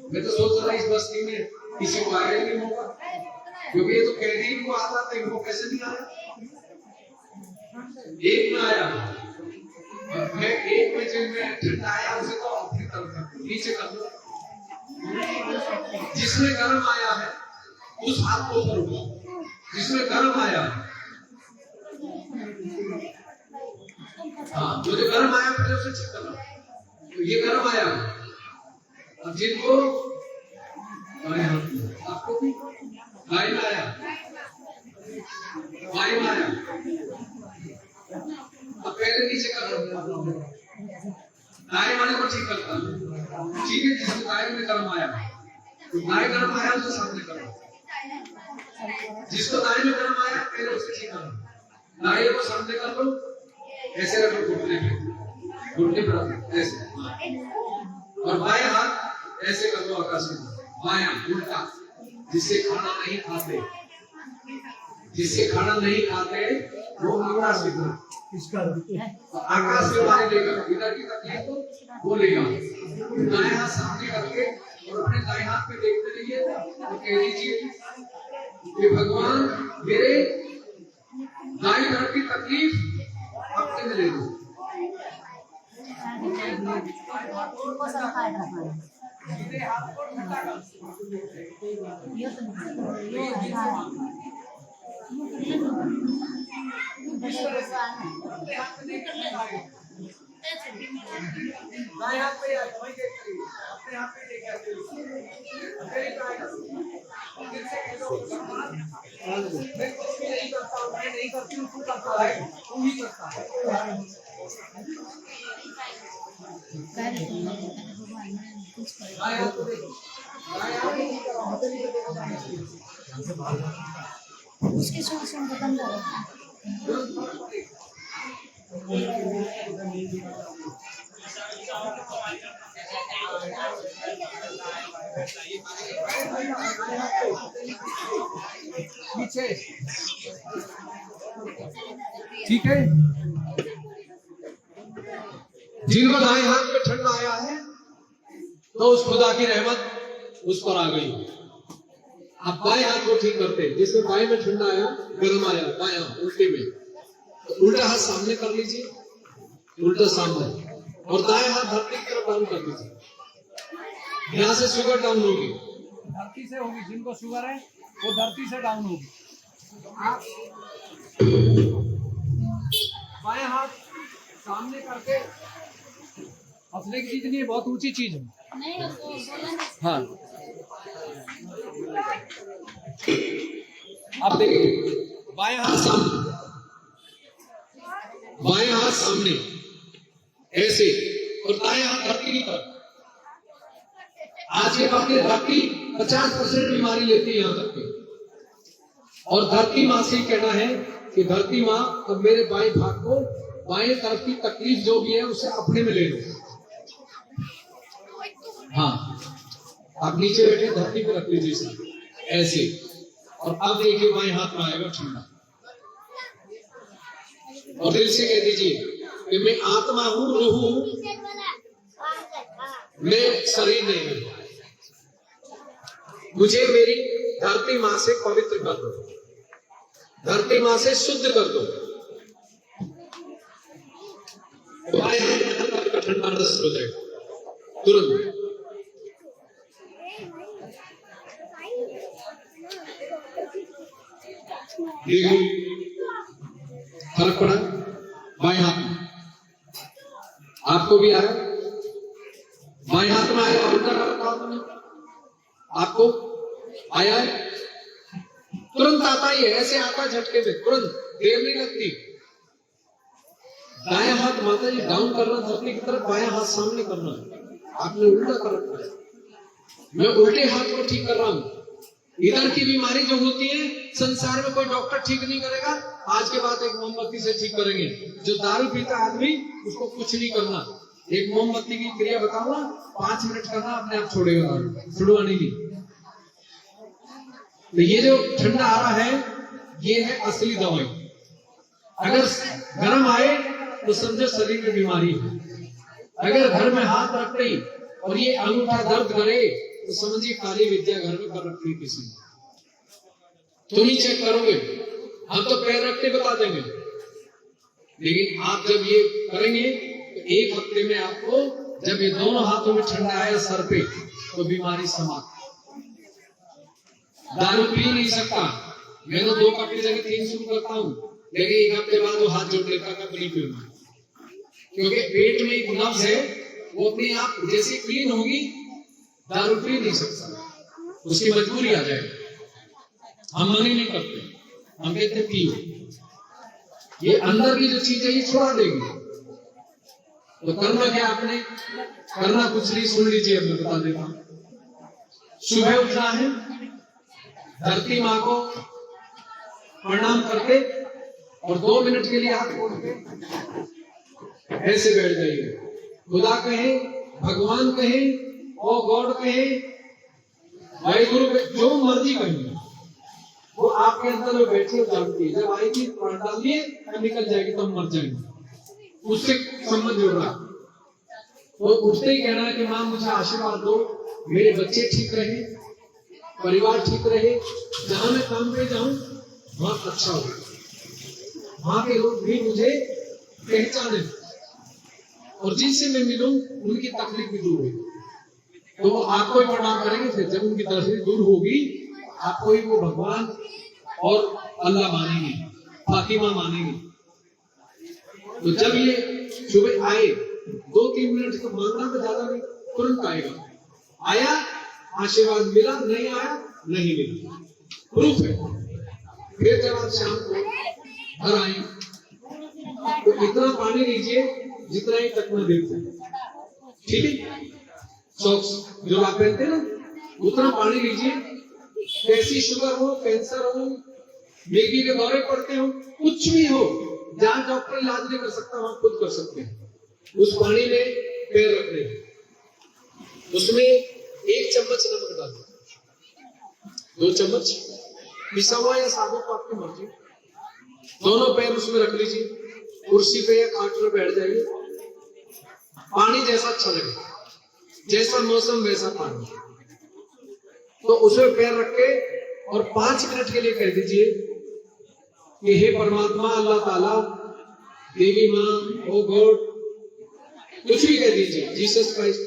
[SPEAKER 1] मैं तो सोच रहा इस बस्ती में किसी को आया नहीं होगा, क्योंकि ये तो कैदी को आता था, इनको कैसे नहीं आया। एक में आया, मैं एक में जिनमें ठंडा आया उसे तो अपनी तरफ नीचे कर दो। जिसमें गर्म आया है उस हाथ को ऊपर उठाओ, जिसमें गर्म आया है। हाँ, जो गर्म आया पहले उसे चेक करना। तो ये गर्म आया, अब जिनको आपको बाई में आया, बाई में आया, अब पहले नीचे कर, दाएं वाले को ठीक करता, ठीक है। जिसको दाएं में गर्म आया, तो दाएं गर्म आया उसे सामने करो। जिसको दाएं में गर्म आया पहले उसे ठीक करो, दाएं को सामने कर लो, ऐसे रखो घुटने पे, घुटने पर ऐसे, और बाएं हाथ ऐसे कर लो आकाश में, बायां उल्टा। जिससे खाना नहीं खाते, जिससे खाना नहीं खाते वो आकाश में, आकाश में मारे लेगा, इधर की तकलीफ वो लेगा। दाएं हाथ सामने करके और अपने दाएं हाथ पे देखते रहिए और कह दीजिए कि भगवान मेरे दाएं हाथ की तकलीफ अपने में ले लो। दाएं हाथ पे अपने हाथ पे लेके आते हो, मैं कुछ भी नहीं करता हूँ, मैं नहीं करती हूँ, तू करता है, तू ही करता है। दाएं हाथ को देखो, दाएं हाथ
[SPEAKER 2] उसके सुन को बंद
[SPEAKER 1] पीछे, ठीक है। जिनको दाएं हाथ में ठंडा आया है तो उस खुदा की रहमत उस पर आ गई। आप बाएं हाथ को ठीक करते हैं, जिसमें बाएं में ठंडा आया, गर्म आया, बाएं उल्टे में, तो उल्टा हाथ सामने कर लीजिए, उल्टा सामने, और दाएं हाथ धरती की तरफ डाउन कर दीजिए। यहां से शुगर डाउन होगी, धरती से होगी, जिनको शुगर है वो धरती से डाउन होगी। आप बाएं हाथ सामने करके, हंसने की चीज नहीं है, बहुत ऊंची चीज है। हाँ, आप देखिए, बाएं हाथ सामने, बाएं हाथ सामने ऐसे, और दाएं हाथ धरती की तरफ। आज के वक्त में धरती 50% बीमारी लेती है यहाँ तक के, और धरती माँ से कहना है कि धरती माँ अब मेरे बाएं भाग को, बाएं तरफ की तकलीफ जो भी है उसे अपने में ले लो। हाँ, आप नीचे बैठे धरती पे रख लीजिए ऐसे, और अब देखिए बाएं हाथ में आएगा ठंडा, और दिल से कह दीजिए कि मैं आत्मा हूं, रूह हूं, मैं शरीर नहीं हूं। मुझे मेरी धरती मां से पवित्र कर दो, धरती मां से शुद्ध कर दो। ठंडा रस हो जाएगा तुरंत। देखो फर्क पड़ा बाएं हाथ में, आपको भी आया, बाएं हाथ में आया, उल्टा कर आपको आया है, तुरंत आता ही है, ऐसे आता झटके में, तुरंत, देर नहीं लगती। दाएं हाथ माता जी डाउन करना धरती की तरफ, बाएं हाथ सामने करना, आपने उल्टा कर रखा है। मैं उल्टे हाथ को ठीक कर रहा हूं। इधर की बीमारी जो होती है संसार में कोई डॉक्टर ठीक नहीं करेगा, आज के बाद एक मोमबत्ती से ठीक करेंगे। जो दारू पीता आदमी उसको कुछ नहीं करना, एक मोमबत्ती की क्रिया बताऊंगा, 5 मिनट करना, अपने आप छोड़ेगा दारू, छुड़वानी नहीं। तो ये जो ठंडा आ रहा है ये है असली दवाई। अगर गर्म आए तो समझो शरीर में बीमारी है। अगर घर में हाथ रखते ही और ये अंगूठा दर्द करे तो समझिए काली विद्या घर में कर रखी किसी ने। तुम ही चेक करोगे, हम तो पैर रखते बता देंगे, लेकिन आप जब ये करेंगे तो 1 हफ्ते में आपको, जब ये दोनों हाथों में ठंडा आया सर पे, तो बीमारी समाप्त। दारू पी नहीं सकता, मैं तो 2 कप की जगह 3 शुरू करता हूँ, लेकिन 1 हफ्ते बाद वो हाथ जोड़ लेता कप नहीं पीऊंगा, क्योंकि पेट में एक नब्ज है, वो अपने आप जैसे क्लीन होगी, दारू पी नहीं सकता, उसकी मजबूरी आ जाएगी। हम मना नहीं करते, हम कहते पियो। ये अंदर की जो चीज है ये छुड़ा देगी। तो करना क्या आपने, करना कुछ नहीं, सुन लीजिए, मैं बता देता हूं। सुबह उठना है, धरती माँ को प्रणाम करके और 2 मिनट के लिए हाथ खोल के ऐसे बैठ जाइए। खुदा कहे, भगवान कहे, ओ गॉड कहे, वाहिगुरु कहे, जो मर्जी कहे, वो आपके अंदर में बैठी हो जानती है। जब आएगी प्राण डाल दिए तब निकल जाएगी, तब मर जाएगी, उससे संबंध जुड़ रहा। तो उठते ही कहना है कि माँ मुझे आशीर्वाद दो, मेरे बच्चे ठीक रहे, परिवार ठीक रहे, जहां मैं काम पे जाऊं वहां अच्छा हो, वहां के लोग भी मुझे पहचाने, और जिनसे मैं मिलूं उनकी तकलीफ भी दूर होगी। तो वो आपको ही प्रणाम करेंगे। फिर जब उनकी तकलीफ दूर होगी, आपको ही वो भगवान और अल्लाह मानेंगे, फातिमा मानेंगे। तो जब ये सुबह आए 2-3 मिनट तो मांगना तो ज्यादा नहीं, तुरंत आएगा। आया आशीर्वाद मिला, नहीं आया नहीं मिला, प्रूफ है। फिर जब आप शाम को घर आए तो इतना पानी लीजिए जितना ही तक में देखते, ठीक है, सॉक्स जो आप पहनते ना, उतना पानी लीजिए। कैसी शुगर हो, कैंसर हो, मिर्गी के दौरे पड़ते हो, कुछ भी हो, जहां डॉक्टर इलाज नहीं कर सकता वहां खुद कर सकते हैं। उस पानी में पैर रख ले, उसमें 1 चम्मच नमक डाल, 2 चम्मच पिसा हुआ या साबुत आपकी मर्जी, दोनों पैर उसमें रख लीजिए, कुर्सी पे या खाट पे बैठ जाइए। पानी जैसा अच्छा लगे, जैसा मौसम वैसा पानी, तो उसमें पैर रख के और 5 मिनट के लिए कह दीजिए कि हे परमात्मा, अल्लाह ताला, देवी माँ, ओ गॉड, कुछ भी कह दीजिए, जीसस क्राइस्ट,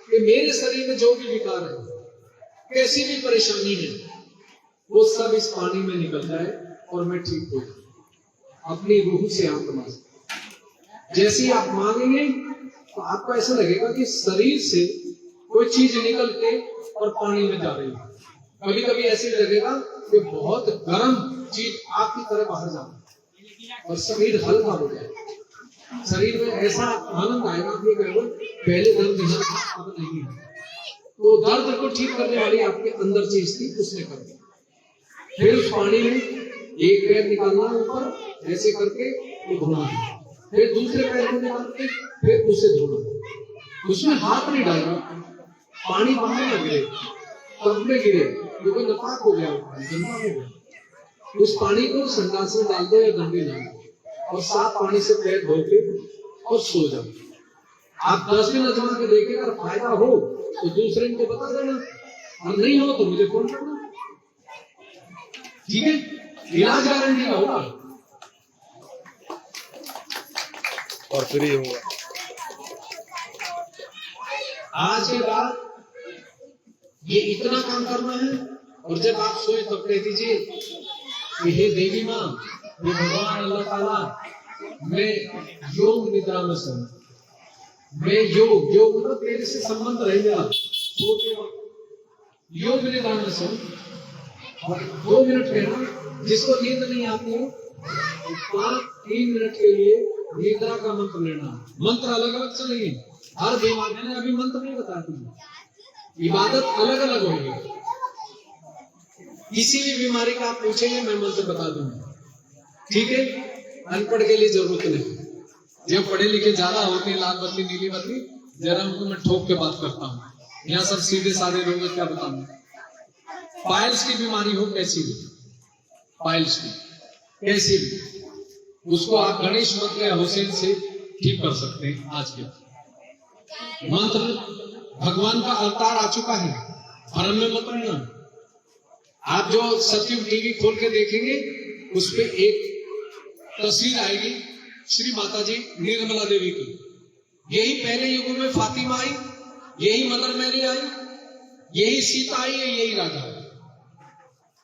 [SPEAKER 1] कि मेरे शरीर में जो भी विकार है कैसी भी परेशानी है वो सब इस पानी में निकल जाए और मैं ठीक हो जाऊं। अपनी रूह से आत्मा से जैसे ही आप मांगेंगे तो आपको ऐसा लगेगा कि शरीर से कोई चीज निकल के और पानी में जा रही है। कभी कभी ऐसे लगेगा कि बहुत गर्म चीज आपकी तरह बाहर जा रही है और शरीर हल्का हो जाए। शरीर में ऐसा आनंद आएगा कि पहले दर्द यहाँ था अब नहीं है। तो दर्द को ठीक करने वाली आपके अंदर चीज थी, उसने कर दी। फिर उस पानी में एक पैर निकालना ऊपर ऐसे करके तो धोना, फिर दूसरे पैर को निकाल के फिर उसे धोना। उसमें हाथ नहीं डालना, पानी बाहर न गिरे, कब में गिरे क्योंकि नपाक हो गया, गंदा हो गया। उस पानी को संडास में डाल दो या गंदे डाल दो और साफ पानी से पैर धो के और सो जाओ। आप 10 दिन अजमा के देखें, अगर फायदा हो तो दूसरे को बता देना और नहीं हो तो मुझे फोन करना, ठीक है? इलाज गारंटी का होगा
[SPEAKER 5] और फ्री होगा।
[SPEAKER 1] आज के बाद ये इतना काम करना है और जब आप सोए तब कह दीजिए कि हे देवी माँ, ये भगवान अल्लाह ताला, मैं योग निद्रा में सोऊं, मैं योग मतलब तेरे से संबंध रह गया, योग निद्रा में सोऊं। और 2 मिनट कहना, जिसको नींद नहीं आती है 3 मिनट के लिए निद्रा का मंत्र लेना। मंत्र अलग अलग चलेंगे, हर बीमारी, मैंने अभी मंत्र नहीं बताया तुम्हें, इबादत अलग अलग होगी। किसी भी बीमारी का आप पूछेंगे मैं मंत्र बता दूंगा, ठीक है? अनपढ़ के लिए जरूरत नहीं, जब पढ़े लिखे ज्यादा होते हैं, लाल बत्ती नीली बत्ती, जरा उनको मैं ठोक के बात करता हूँ। यहाँ सब सीधे साधे लोग क्या बताऊंगा। पाइल्स की बीमारी हो, कैसी भी पाइल्स की कैसी भी, उसको आप गणेश मंत्र या हुसैन से ठीक कर सकते हैं। आज के मंत्र भगवान का अवतार आ चुका है, भरम में मत रहना। आप जो सत्युग टीवी खोल के देखेंगे उस पे एक तस्वीर आएगी श्री माता जी निर्मला देवी की। यही पहले युगों में फातिमा आई, यही मदर मैरी आई, यही सीता आई, यही राजा आई।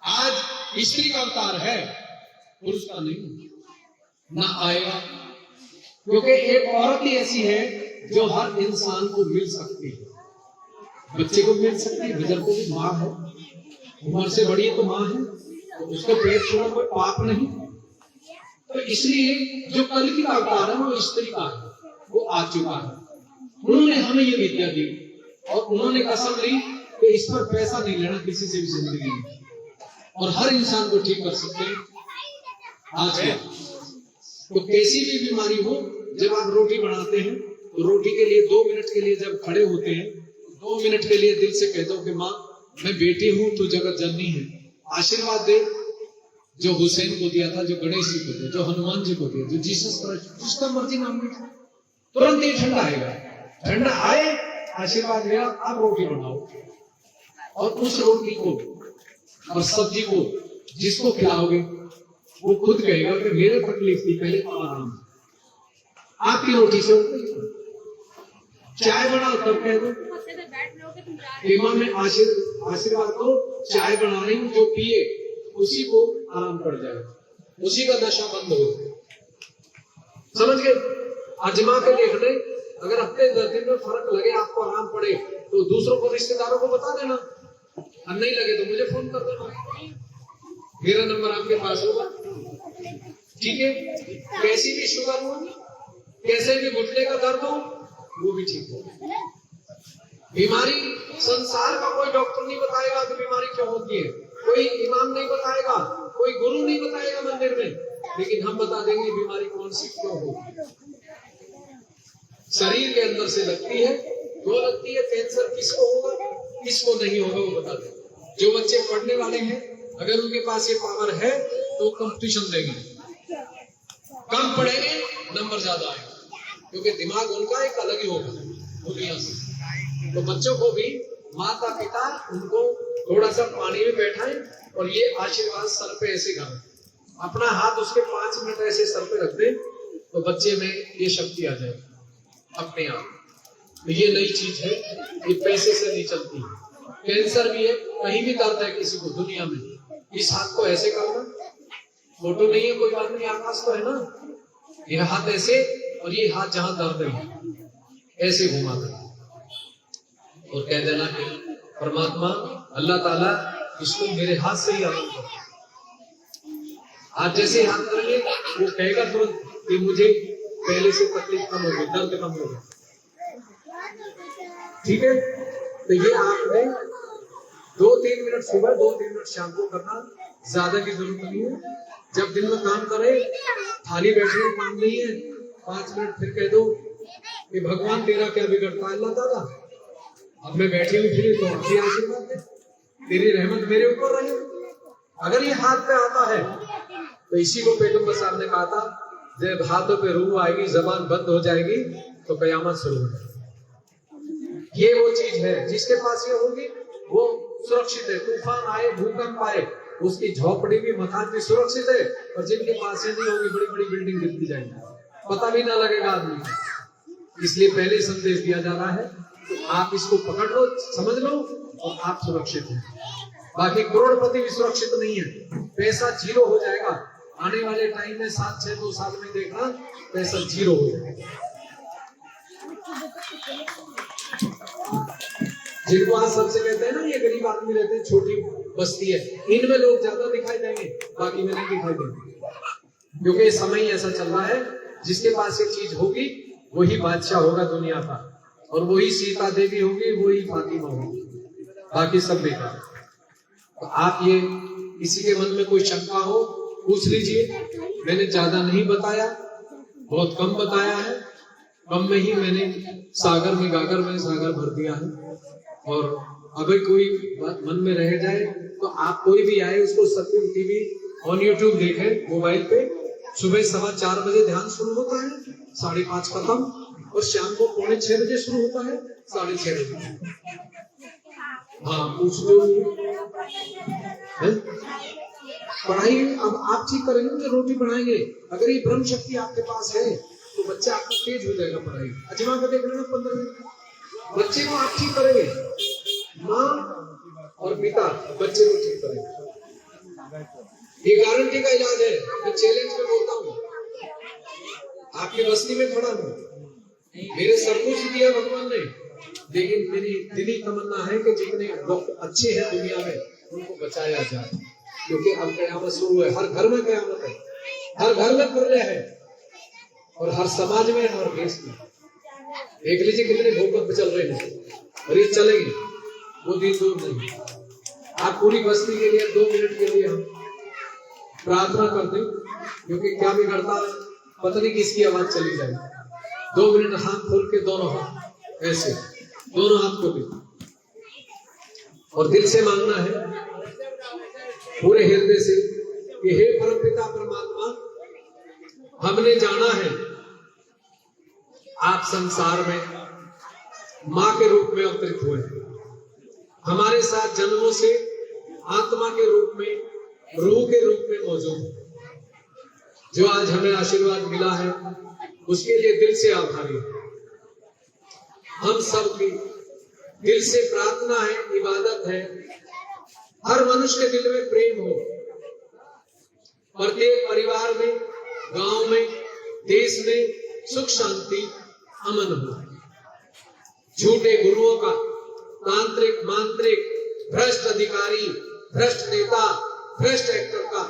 [SPEAKER 1] आज स्त्री का अवतार है, पुरुष का नहीं, ना आएगा, क्योंकि एक औरत ही ऐसी है जो हर इंसान को मिल सकती है। बच्चे को मिल सकती है, बुजुर्ग को भी, माँ है, उम्र से बड़ी है तो माँ है, तो उसको पेट छोड़ना कोई पाप नहीं। तो इसलिए जो कल की अवतार है वो स्त्री का है, वो आ चुका है। उन्होंने हमें ये विद्या दी और उन्होंने कसम ली कि इस पर पैसा नहीं लेना किसी से भी जिंदगी में, और हर इंसान को ठीक कर सकते हैं। आज के तो कैसी भी बीमारी हो, जब आप रोटी बनाते हैं तो रोटी के लिए 2 मिनट के लिए जब खड़े होते हैं, 2 मिनट के लिए दिल से कह दो कि माँ मैं बेटी हूं, तू जगत जननी है, आशीर्वाद दे। जो हुसैन को दिया था, जो गणेश जी को दिया, जो हनुमान जी को दिया, जो जीसस क्राइस्ट, जिसका मर्जी नाम ले, तुरंत ही ठंडा आएगा। ठंडा आए, आशीर्वाद लिया, आप रोटी बनाओ और उस रोटी को और सब्जी को जिसको खिलाओगे वो खुद कहेगा कि मेरे तकलीफ थी, पहले तो आराम। आपकी रोटी से चाय बनाओ तब कह दो इमाम में आशीर्वाद को चाय बना रही हूं, जो पिए उसी को आराम पड़ जाए, उसी का नशा बंद हो। समझ गए? आजमा के देख ले, अगर हफ्ते 10 दिन में फर्क लगे, आपको आराम पड़े तो दूसरों को, रिश्तेदारों को बता देना, और नहीं लगे तो मुझे फोन कर देना, मेरा नंबर आपके पास होगा, ठीक है? कैसी भी शुगर हो, कैसे भी घुटने का दर्द हो, वो भी ठीक हो। बीमारी संसार का कोई डॉक्टर नहीं बताएगा कि बीमारी क्यों होती है, कोई इमाम नहीं बताएगा, कोई गुरु नहीं बताएगा मंदिर में, लेकिन हम बता देंगे बीमारी कौन सी क्यों होती है। शरीर के अंदर से लगती है, जो लगती है। कैंसर किसको होगा, किसको नहीं होगा, वो बता दें। जो बच्चे पढ़ने वाले हैं, अगर उनके पास ये पावर है तो कंपटीशन देंगे, कम पढ़ेंगे नंबर ज्यादा आएगा, क्योंकि दिमाग उनका एक अलग ही होगा दुनिया से। तो बच्चों को भी माता पिता उनको थोड़ा सा पानी में बैठाएं और ये आशीर्वाद सर पे ऐसे गाएं, अपना हाथ उसके 5 मिनट ऐसे सर पे रख दें, तो बच्चे में ये शक्ति आ जाएगी अपने आप। तो ये नई चीज है, ये पैसे से नहीं चलती। कैंसर भी है, कहीं भी दर्द है किसी को दुनिया में, इस हाथ को ऐसे करना, फोटो नहीं है कोई बात नहीं, आकाश तो है ना, ये हाथ ऐसे और ये हाथ जहां दर्द है ऐसे घुमा देना और कह देना कि परमात्मा अल्लाह ताला इसको मेरे हाथ से ही आराम करो। आप जैसे हाथ करेंगे वो कहेगा तुरंत कि मुझे पहले से तकलीफ कम हो गई, दर्द कम हो गया। ठीक है, तो ये आपने 2-3 मिनट सुबह 2-3 मिनट शाम को करना, ज्यादा की जरूरत नहीं है। जब दिन में काम करे, खाली बैठने का काम नहीं है, 5 मिनट फिर कह दो कि भगवान तेरा क्या बिगड़ता है अल्लाह ताला, अब मैं बैठी हुई फिर तो आपकी आशीर्वाद है, तेरी रहमत मेरे ऊपर रहे। अगर ये हाथ पे आता है तो इसी को पैगंबर साहब ने कहा था, जब हाथों पे रूह आएगी, जबान बंद हो जाएगी तो कयामत शुरू हो जाएगी। ये वो चीज है जिसके पास ये होगी वो सुरक्षित है। तूफान आए, भूकंप आए, उसकी झोपड़ी भी, मकान भी सुरक्षित है। और जिनके पास ये नहीं होगी, बड़ी बड़ी बिल्डिंग गिरती जाएगी, पता भी ना लगेगा आदमी। इसलिए पहले संदेश दिया जा रहा है, तो आप इसको पकड़ लो, समझ लो और आप सुरक्षित हैं। बाकी करोड़पति भी सुरक्षित नहीं है, पैसा जीरो हो जाएगा आने वाले टाइम में, 7-6 साल में देखना पैसा जीरो हो जाएगा। जिनको आज सबसे कहते हैं ना ये गरीब आदमी रहते हैं, छोटी बस्ती है, इनमें लोग ज्यादा दिखाई देंगे, बाकी में नहीं दिखाई देंगे, क्योंकि समय ऐसा चल रहा है जिसके पास ये चीज होगी वही बादशाह होगा दुनिया का, और वही सीता देवी होगी, वही फातिमा होगी, बाकी सब बेकार। तो आप ये किसी के मन में कोई शंका हो पूछ लीजिए। मैंने ज्यादा नहीं बताया, बहुत कम बताया है, कम में ही मैंने सागर में गागर में सागर भर दिया है। और अगर कोई बात मन में रह जाए तो आप कोई भी आए, उसको सत्यम टीवी ऑन यूट्यूब देखे मोबाइल पे। सुबह 4:15 बजे ध्यान शुरू होता है, 5:30 खत्म, और शाम को 5:45 बजे शुरू होता है, 6:30 बजे। हाँ, पूछ लो। पढ़ाई अब आप ठीक करेंगे तो रोटी बनाएंगे। अगर ये ब्रह्म शक्ति आपके पास है तो बच्चा आपका तेज हो जाएगा पढ़ाई। अजमा कर देख लेना 15 मिनट, बच्चे को आप ठीक करेंगे, माँ और पिता बच्चे को ठीक करेंगे। ये गारंटी का इलाज है, मैं चैलेंज में बोलता हूँ, आपकी बस्ती में खड़ा हूँ, मेरे सब कुछ दिया भगवान ने, लेकिन मेरी दिली तमन्ना है कि जितने लोग अच्छे हैं दुनिया में उनको बचाया जाए, क्योंकि अब कयामत शुरू है। हर घर में कयामत है, हर घर में प्रलय है, और हर समाज में, हर देश में। देख लीजिए कितने भूकंप चल रहे हैं, और ये चलेंगे, वो दिन दूर नहीं। आप पूरी बस्ती के लिए 2 मिनट के लिए हम प्रार्थना कर दें, क्योंकि क्या बिगड़ता है पता नहीं किसकी आवाज चली जाए। 2 मिनट हाथ खोल के, दोनों हाथ ऐसे, दोनों हाथ को भी, और दिल से मांगना है पूरे हृदय से कि हे परमपिता परमात्मा, हमने जाना है आप संसार में मां के रूप में अवतरित हुए, हमारे साथ जन्मों से आत्मा के रूप में, रूह के रूप में मौजूद है। जो आज हमें आशीर्वाद मिला है उसके लिए दिल से आभारी है। हम सब की दिल से प्रार्थना है, इबादत है, हर मनुष्य के दिल में प्रेम हो, प्रत्येक परिवार में, गांव में, देश में सुख शांति अमन हो। झूठे गुरुओं का, तांत्रिक मांत्रिक, भ्रष्ट अधिकारी, भ्रष्ट नेता, भ्रष्ट एक्टर का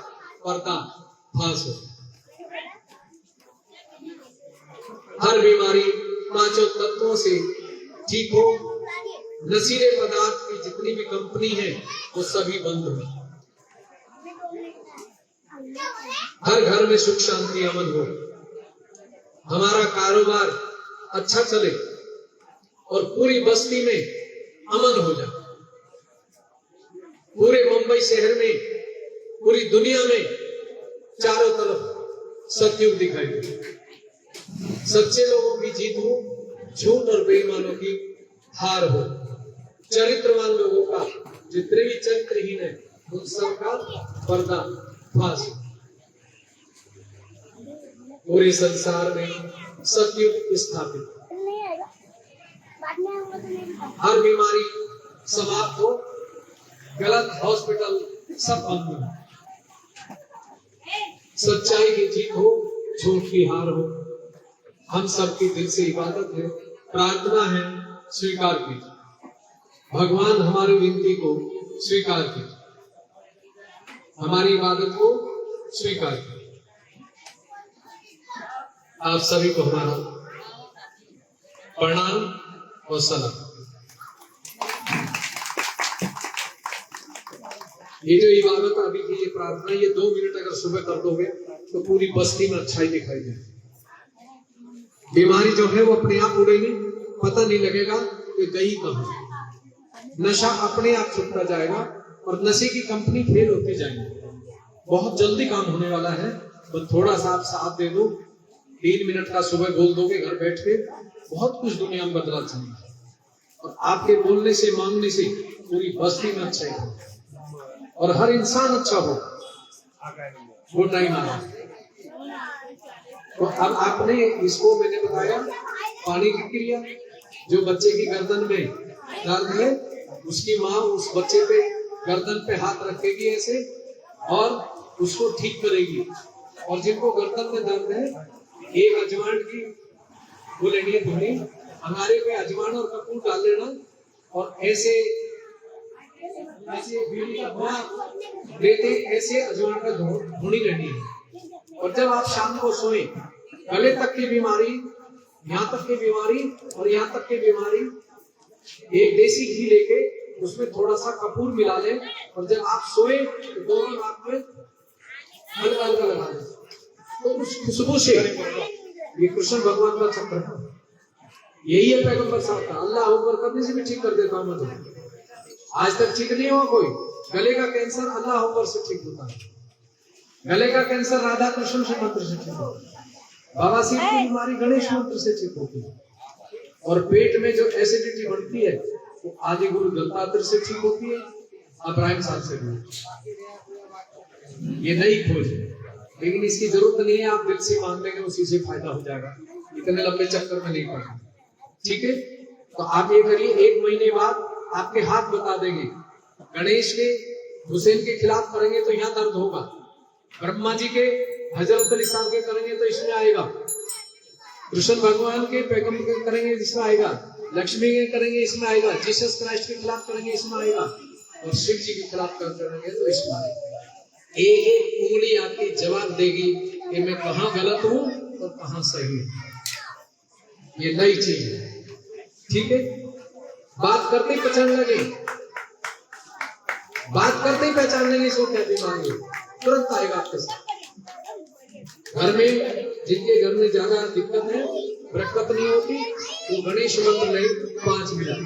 [SPEAKER 1] पर्दा फांस हो। हर बीमारी 5 तत्वों से ठीक हो। नशीले पदार्थ की जितनी भी कंपनी है वो सभी बंद हो। हर घर में सुख शांति अमन हो। हमारा कारोबार अच्छा चले और पूरी बस्ती में अमन हो जाए। पूरे मुंबई शहर में, पूरी दुनिया में चारों तरफ सतयुग दिखाई दे। सच्चे लोगों की जीत हो, झूठ और बेईमानों की हार हो। चरित्रवान लोगों का, जितने भी चरित्रहीन है उन सबका पर्दा फांस। पूरे संसार में सतयुग स्थापित, हर बीमारी समाप्त हो, गलत हॉस्पिटल सब बंद हो। सच्चाई की जीत हो, झूठ की हार हो। हम सबकी दिल से इबादत है, प्रार्थना है, स्वीकार कीजिए। भगवान हमारी विनती को स्वीकार कीजिए, हमारी इबादत को स्वीकार कीजिए। आप सभी को हमारा प्रणाम और सलाम। ये जो इबादत अभी की ये प्रार्थना, ये 2 मिनट अगर सुबह कर दोगे तो पूरी बस्ती में अच्छाई दिखाई देगी। बीमारी जो है वो अपने आप उड़ेगी, पता नहीं लगेगा कि गई कहां। नशा अपने आप छुपता जाएगा और नशे की कंपनी फेल होती जाएगी। बहुत जल्दी काम होने वाला है, तो थोड़ा सा आप साथ दे दो। 3 मिनट का सुबह बोल दोगे घर बैठ के, बहुत कुछ दुनिया में बदला चलेगा। और आपके बोलने से, मांगने से पूरी बस्ती में अच्छा हो और हर इंसान अच्छा हो। वो टाइम आ रहा है। तो अब आपने इसको, मैंने बताया पानी की क्रिया। जो बच्चे की गर्दन में दर्द है, उसकी माँ उस बच्चे पे गर्दन पे हाथ रखेगी ऐसे और उसको ठीक करेगी। और जिनको गर्दन में दर्द है, एक अजवाइन की वो लेनी है धुनी, हमारे पे अजवाइन और कपूर डाल लेना और ऐसे बीड़ी का धुआं देते, ऐसे अजवाइन का धुनी लेनी है। और जब आप शाम को सोए, गले तक की बीमारी, यहाँ तक की बीमारी और यहाँ तक की बीमारी, एक देसी घी लेके उसमें थोड़ा सा कपूर मिला लें और जब आप सोए तो दोनों नाक में हल्का हल्का लगा दें, तो उस खुशबू से, ये कृष्ण भगवान का चक्र है, यही है पैगंबर साहब का। अल्लाह अकबर करने से भी ठीक कर देता हूं मैं। आज तक ठीक नहीं हुआ कोई। गले का कैंसर अल्लाह अकबर से ठीक होता है। गले का कैंसर राधा कृष्ण से मंत्र से ठीक होता है। बवासीर की बीमारी गणेश मंत्र से ठीक होती है। और पेट में जो एसिडिटी बढ़ती है वो आदि गुरु दत्तात्रेय से ठीक होती है, अब्राहिम साहब से भी। ये नई खोज है, लेकिन इसकी जरूरत नहीं है। आप दिल से मान लेंगे, उसी से फायदा हो जाएगा। इतने लंबे चक्कर में नहीं पड़ना, ठीक है। तो आप ये करिए, 1 महीने बाद आपके हाथ बता देंगे। गणेश के, हुसैन के खिलाफ करेंगे तो यहाँ दर्द होगा। ब्रह्मा जी के, हजरत अली साहब के करेंगे तो इसमें आएगा। कृष्ण भगवान के, पैगंबर के करेंगे इसमें आएगा। लक्ष्मी के करेंगे इसमें आएगा। जीसस क्राइस्ट के खिलाफ करेंगे इसमें आएगा। और शिव जी के खिलाफ करेंगे तो इसमें आएगा। एक एक उंगली आपकी जवाब देगी कि मैं कहाँ गलत हूँ और कहाँ सही हूँ। ये नई चीज है, ठीक है। बात करते ही पहचान लगे, बात करते ही पहचान लेंगे इसको क्या बीमारी है, तुरंत आएगा आपके साथ। घर में, जिनके घर में ज्यादा दिक्कत है, बरकत नहीं होती, वो गणेश मंत्र नहीं 5 मिनट।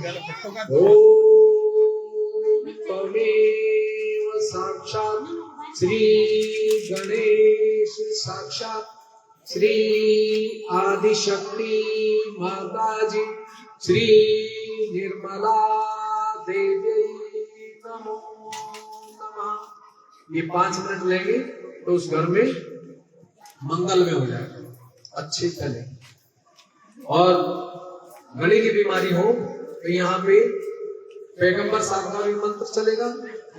[SPEAKER 1] ओम तमेव साक्षात् श्री गणेश साक्षात् श्री आदिशक्ति माता जी श्री निर्मला देवी नमो नमः। ये 5 मिनट लेंगे तो उस घर में मंगल में हो जाएगा, अच्छे चले। और गले की बीमारी हो तो यहाँ पे पैगंबर साहब का भी मंत्र चलेगा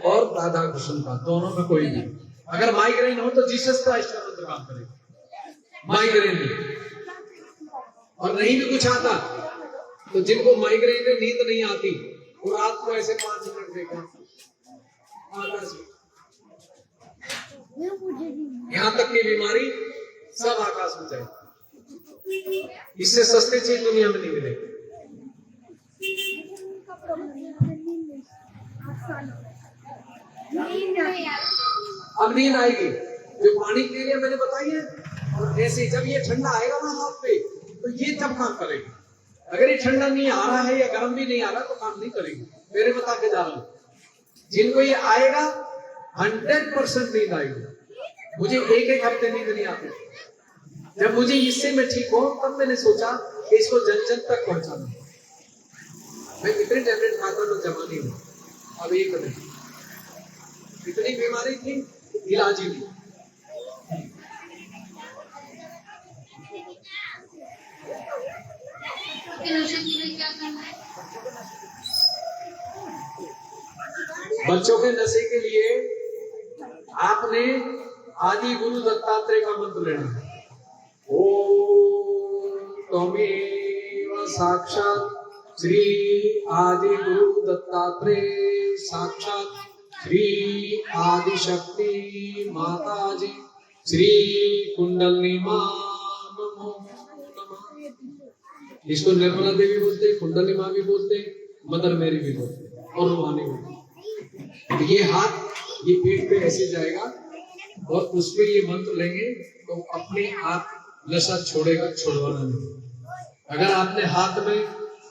[SPEAKER 1] और राधा कृष्ण का, दोनों में कोई भी। अगर माइग्रेन हो तो जीसस क्राइस्ट का मंत्र काम करेगा। माइग्रेन और नहीं भी कुछ आता तो जिनको माइग्रेन में नींद नहीं आती, वो रात को ऐसे 5 मिनट देखा, यहाँ तक की बीमारी सब आकाश में जाए। इससे सस्ते चीज दुनिया में नहीं मिलेगी। अब नींद आएगी, जो पानी के लिए मैंने बताई है। और ऐसे जब ये ठंडा आएगा ना हाथ पे, तो ये तब काम करेगी। अगर ये ठंडा नहीं आ रहा है या गर्म भी नहीं आ रहा तो काम नहीं करेगी। मेरे बता के जा रहा हूँ, जिनको ये आएगा 100% नींद आएगी। मुझे एक हफ्ते नींद नहीं आती। जब मुझे इससे मैं ठीक हूँ तब मैंने सोचा कि इसको जन जन तक पहुंचाना। मैं कितने टैबलेट खाता तो जमा नहीं हूँ। अब एक नहीं, इतनी बीमारी थी, इलाज ही नहीं। बच्चों के नशे के लिए आपने आदि गुरु दत्तात्रेय का मंत्र लेना है। ओम त्वमेव साक्षात श्री आदि गुरु दत्तात्रेय साक्षात श्री आदि शक्ति माता जी श्री कुंडलिनी मां नमो नमः। इसको निर्मला देवी बोलते, कुंडली मां भी बोलते, मदर मेरी भी बोलते और रूहानी भी। तो ये हाथ ये पेट पे ऐसे जाएगा और उस पे ये मंत्र लेंगे तो अपने आप नशा छोड़ेगा, छुड़वाना नहीं। अगर आपने हाथ में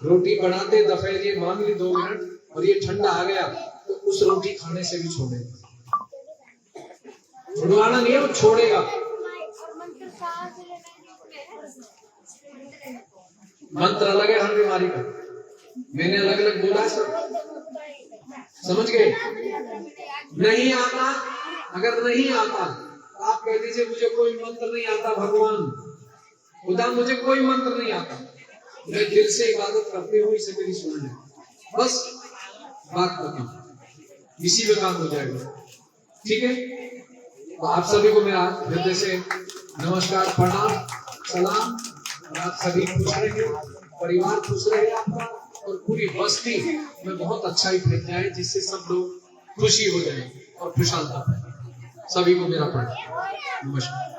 [SPEAKER 1] रोटी बनाते दफे ये मान ली 2 मिनट और ये ठंडा आ गया तो उस रोटी खाने से भी छोड़ेगा। छुड़वाना नहीं है, वो छोड़ेगा। मंत्र अलग है हर बीमारी का, मैंने अलग अलग बोला है सब, समझ गए? नहीं आता, अगर नहीं आता आप कह दीजिए मुझे कोई मंत्र नहीं आता, भगवान खुदा मुझे कोई मंत्र नहीं आता, मैं दिल से इबादत करती हूँ, इसे मेरी सुन ले, बस बात खत्म, इसी में काम हो जाएगा। ठीक है? तो आप सभी को मेरा हृदय से नमस्कार, प्रणाम, सलाम। और आप सभी खुश रहे, परिवार खुश रहे आपका, और पूरी बस्ती में बहुत अच्छा ही फैल जाए, जिससे सब लोग खुशी हो जाए और खुशहाल पाए। सभी को मेरा प्रणाम, नमस्कार।